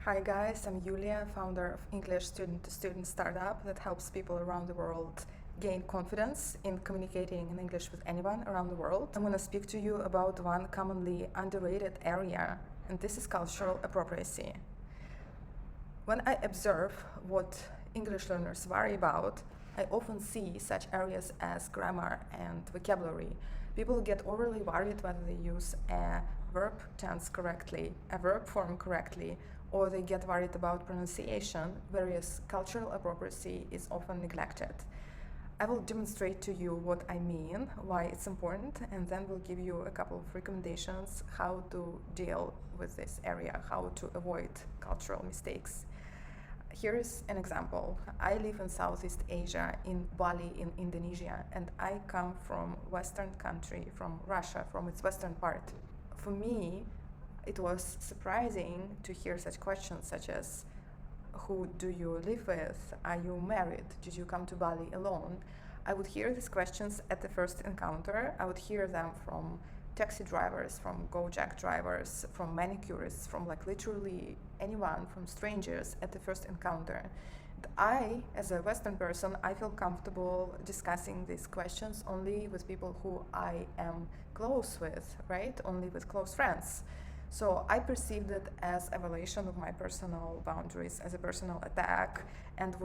Hi guys, I'm Yulia, founder of English student-to-student startup that helps people around the world gain confidence in communicating in English with anyone around the world. I'm going to speak to you about one commonly underrated area, and this is cultural appropriacy. When I observe what English learners worry about, I often see such areas as grammar and vocabulary. People get overly worried whether they use a verb tense correctly, a verb form correctly, or they get worried about pronunciation, whereas cultural appropriacy is often neglected. I will demonstrate to you what I mean, why it's important, and then we'll give you a couple of recommendations how to deal with this area, how to avoid cultural mistakes. Here is an example. I live in Southeast Asia, in Bali, in Indonesia, and I come from Western country, from Russia, from its western part. For me, it was surprising to hear such questions such as, who do you live with? Are you married? Did you come to Bali alone? I would hear these questions at the first encounter. I would hear them from taxi drivers, from Gojek drivers, from manicurists, from literally anyone, from strangers at the first encounter. And I, as a Western person, I feel comfortable discussing these questions only with people who I am close with, right? Only with close friends. So I perceived it as a violation of my personal boundaries, as a personal attack, and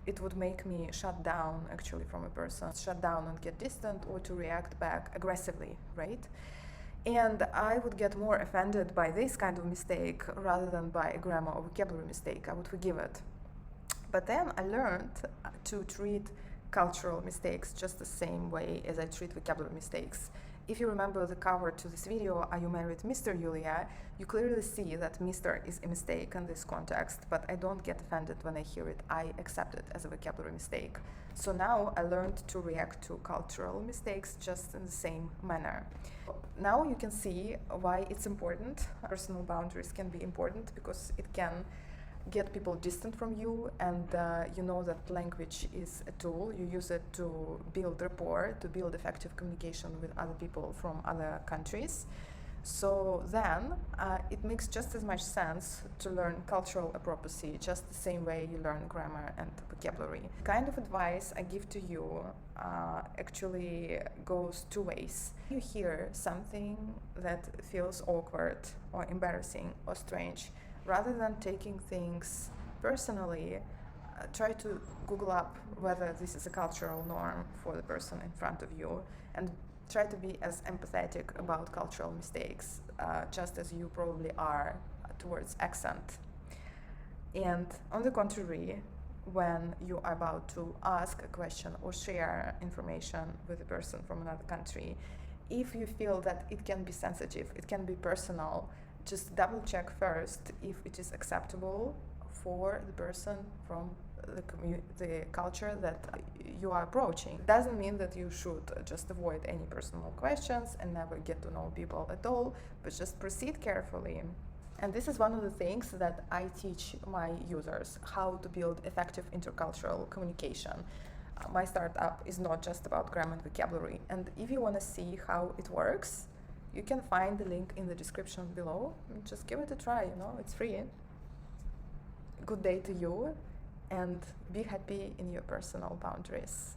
it would make me shut down actually from a person, shut down and get distant, or to react back aggressively, right? And I would get more offended by this kind of mistake rather than by a grammar or vocabulary mistake. I would forgive it. But then I learned to treat cultural mistakes just the same way as I treat vocabulary mistakes. If you remember the cover to this video, Are You Married, Mr. Yulia? You clearly see that Mr. is a mistake in this context, but I don't get offended when I hear it. I accept it as a vocabulary mistake. So now I learned to react to cultural mistakes just in the same manner. Now you can see why it's important. Personal boundaries can be important because it can get people distant from you, and you know that language is a tool. You use it to build rapport, to build effective communication with other people from other countries. So then it makes just as much sense to learn cultural appropriacy just the same way you learn grammar and vocabulary. The kind of advice I give to you actually goes two ways. You hear something that feels awkward or embarrassing or strange, rather than taking things personally, try to Google up whether this is a cultural norm for the person in front of you, and try to be as empathetic about cultural mistakes, just as you probably are towards accent. And on the contrary, when you are about to ask a question or share information with a person from another country, if you feel that it can be sensitive, it can be personal, just double check first if it is acceptable for the person from the culture that you are approaching. It doesn't mean that you should just avoid any personal questions and never get to know people at all, but just proceed carefully. And this is one of the things that I teach my users, how to build effective intercultural communication. My startup is not just about grammar and vocabulary, and if you want to see how it works, you can find the link in the description below. Just give it a try, it's free. Good day to you, and be happy in your personal boundaries.